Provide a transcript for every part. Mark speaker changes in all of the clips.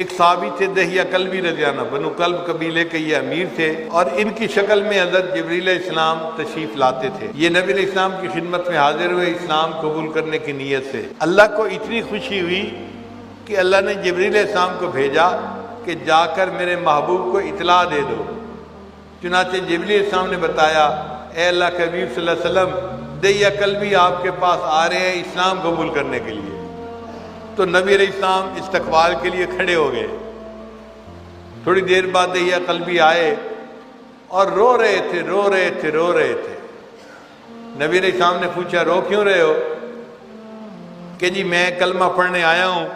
Speaker 1: ایک صحابی تھے دہیہ کلبی رضی اللہ عنہ، بنو کلب قبیلے کے یہ امیر تھے، اور ان کی شکل میں حضرت جبریل علیہ السلام تشریف لاتے تھے۔ یہ نبی علیہ السلام کی خدمت میں حاضر ہوئے اسلام قبول کرنے کی نیت سے۔ اللہ کو اتنی خوشی ہوئی کہ اللہ نے جبریل علیہ السلام کو بھیجا کہ جا کر میرے محبوب کو اطلاع دے دو۔ چنانچہ جبریل علیہ السلام نے بتایا، اے اللہ کے حبیب صلی اللہ علیہ وسلم، دہیہ کلبی آپ کے پاس آ رہے ہیں اسلام قبول کرنے کے لیے۔ تو نبی علیہ السلام استقبال کے لیے کھڑے ہو گئے۔ تھوڑی دیر بعد دہیہ کلبی آئے اور رو رہے تھے۔ نبی علیہ السلام نے پوچھا، رو کیوں رہے ہو؟ کہ جی میں کلمہ پڑھنے آیا ہوں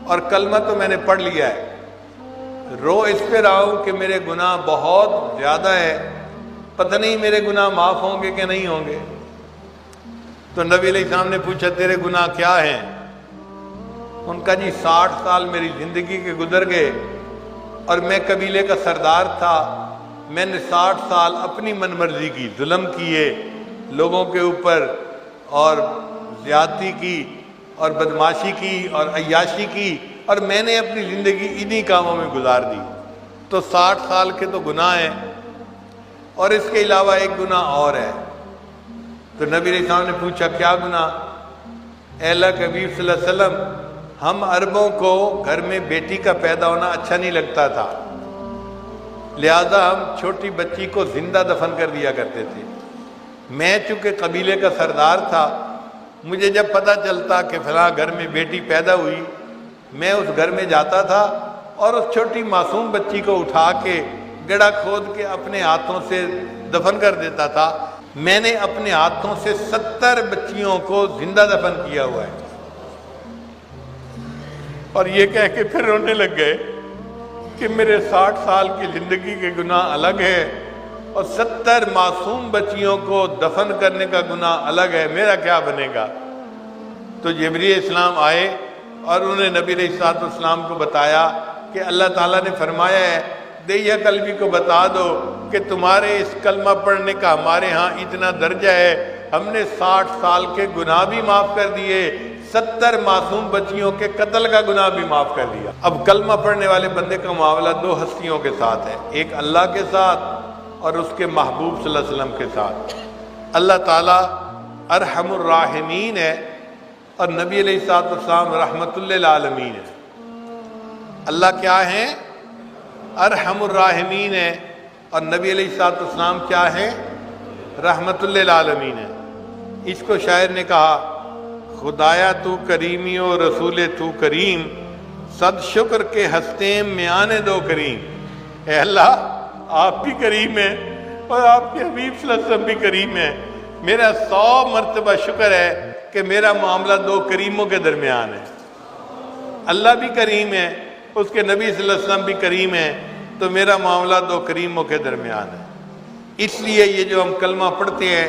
Speaker 1: اور کلمہ تو میں نے پڑھ لیا ہے، رو اس پہ رہا ہوں کہ میرے گناہ بہت زیادہ ہے، پتہ نہیں میرے گناہ معاف ہوں گے کہ نہیں ہوں گے۔ تو نبی علیہ السلام نے پوچھا، تیرے گناہ کیا ہیں؟ ان کا جی 60 سال میری زندگی کے گزر گئے اور میں قبیلے کا سردار تھا، میں نے 60 سال اپنی من مرضی کی، ظلم کیے لوگوں کے اوپر، اور زیادتی کی اور بدماشی کی اور عیاشی کی، اور میں نے اپنی زندگی انہی کاموں میں گزار دی۔ تو 60 سال کے تو گناہ ہیں، اور اس کے علاوہ ایک گناہ اور ہے۔ تو نبی علیہ السلام نے پوچھا، کیا گناہ؟ اے اللہ کے حبیب صلی اللہ علیہ وسلم، ہم عربوں کو گھر میں بیٹی کا پیدا ہونا اچھا نہیں لگتا تھا، لہذا ہم چھوٹی بچی کو زندہ دفن کر دیا کرتے تھے۔ میں چونکہ قبیلے کا سردار تھا، مجھے جب پتہ چلتا کہ فلاں گھر میں بیٹی پیدا ہوئی، میں اس گھر میں جاتا تھا اور اس چھوٹی معصوم بچی کو اٹھا کے گڑھا کھود کے اپنے ہاتھوں سے دفن کر دیتا تھا۔ میں نے اپنے ہاتھوں سے 70 بچیوں کو زندہ دفن کیا ہوا ہے۔ اور یہ کہہ کے پھر رونے لگ گئے کہ میرے 60 سال کی زندگی کے گناہ الگ ہے اور 70 معصوم بچیوں کو دفن کرنے کا گناہ الگ ہے، میرا کیا بنے گا؟ تو جبریل علیہ السلام آئے اور انہوں نے نبی علیہ السلام کو بتایا کہ اللہ تعالیٰ نے فرمایا ہے، دہیہ کلبی کو بتا دو کہ تمہارے اس کلمہ پڑھنے کا ہمارے ہاں اتنا درجہ ہے، ہم نے 60 سال کے گناہ بھی معاف کر دیے، 70 معصوم بچیوں کے قتل کا گناہ بھی معاف کر دیا۔ اب کلمہ پڑھنے والے بندے کا معاملہ 2 ہستیوں کے ساتھ ہے، ایک اللہ کے ساتھ اور اس کے محبوب صلی اللہ علیہ وسلم کے ساتھ۔ اللہ تعالیٰ ارحم الراحمین ہے اور نبی علیہ السلام رحمت للعالمین ہے۔ اللہ کیا ہیں؟ ارحم الراحمین ہے، اور نبی علیہ السلام کیا ہیں؟ رحمت للعالمین ہے۔ اس کو شاعر نے کہا، خدایا تو کریمی و رسول تو کریم، صد شکر کے ہستیم میں آنے دو کریم۔ اے اللہ، آپ بھی کریم ہیں اور آپ کے حبیب صلی اللہ علیہ وسلم بھی کریم ہیں، میرا 100 مرتبہ شکر ہے کہ میرا معاملہ 2 کریموں کے درمیان ہے۔ اللہ بھی کریم ہے، اس کے نبی صلی اللہ علیہ وسلم بھی کریم ہیں، تو میرا معاملہ 2 کریموں کے درمیان ہے۔ اس لیے یہ جو ہم کلمہ پڑھتے ہیں،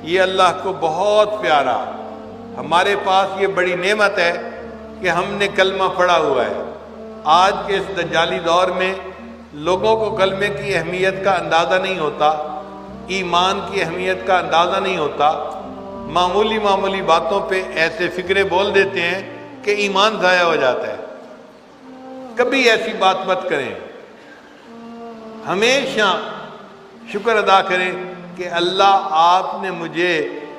Speaker 1: یہ اللہ کو بہت پیارا، ہمارے پاس یہ بڑی نعمت ہے کہ ہم نے کلمہ پڑھا ہوا ہے۔ آج کے اس دجالی دور میں لوگوں کو کلمے کی اہمیت کا اندازہ نہیں ہوتا، ایمان کی اہمیت کا اندازہ نہیں ہوتا، معمولی باتوں پہ ایسے فکرے بول دیتے ہیں کہ ایمان ضائع ہو جاتا ہے۔ کبھی ایسی بات مت کریں، ہمیشہ شکر ادا کریں کہ اللہ آپ نے مجھے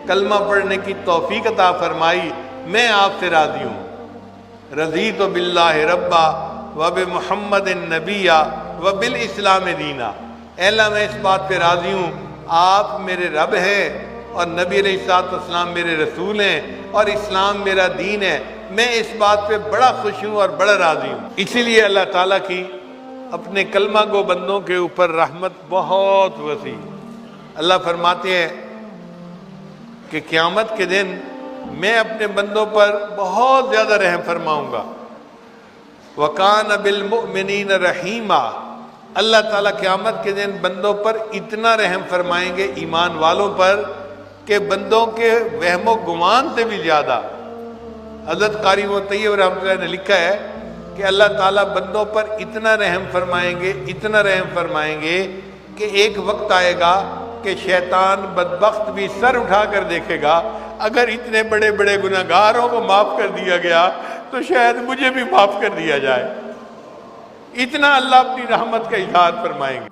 Speaker 1: کلمہ پڑھنے کی توفیق عطا فرمائی، میں آپ سے راضی ہوں۔ رضیت باللہ ربا وبمحمد نبیّا وبالاسلام دینا۔ اے اللہ، میں اس بات پہ راضی ہوں، آپ میرے رب ہیں اور نبی علیہ السلام میرے رسول ہیں اور اسلام میرا دین ہے، میں اس بات پہ بڑا خوش ہوں اور بڑا راضی ہوں۔ اسی لیے اللہ تعالیٰ کی اپنے کلمہ گو بندوں کے اوپر رحمت بہت وسیع۔ اللہ فرماتے ہیں کہ قیامت کے دن میں اپنے بندوں پر بہت زیادہ رحم فرماؤں گا۔ وَكَانَ بِالْمُؤْمِنِينَ رَحِيمًا۔ اللہ تعالیٰ قیامت کے دن بندوں پر اتنا رحم فرمائیں گے، ایمان والوں پر، کہ بندوں کے وہم و گمان سے بھی زیادہ۔ حضرت قاری طیب رحمۃ اللہ نے لکھا ہے کہ اللہ تعالیٰ بندوں پر اتنا رحم فرمائیں گے کہ ایک وقت آئے گا کہ شیطان بدبخت بھی سر اٹھا کر دیکھے گا، اگر اتنے بڑے بڑے گناہگاروں کو معاف کر دیا گیا تو شاید مجھے بھی معاف کر دیا جائے۔ اتنا اللہ اپنی رحمت کا اظہار فرمائیں گے۔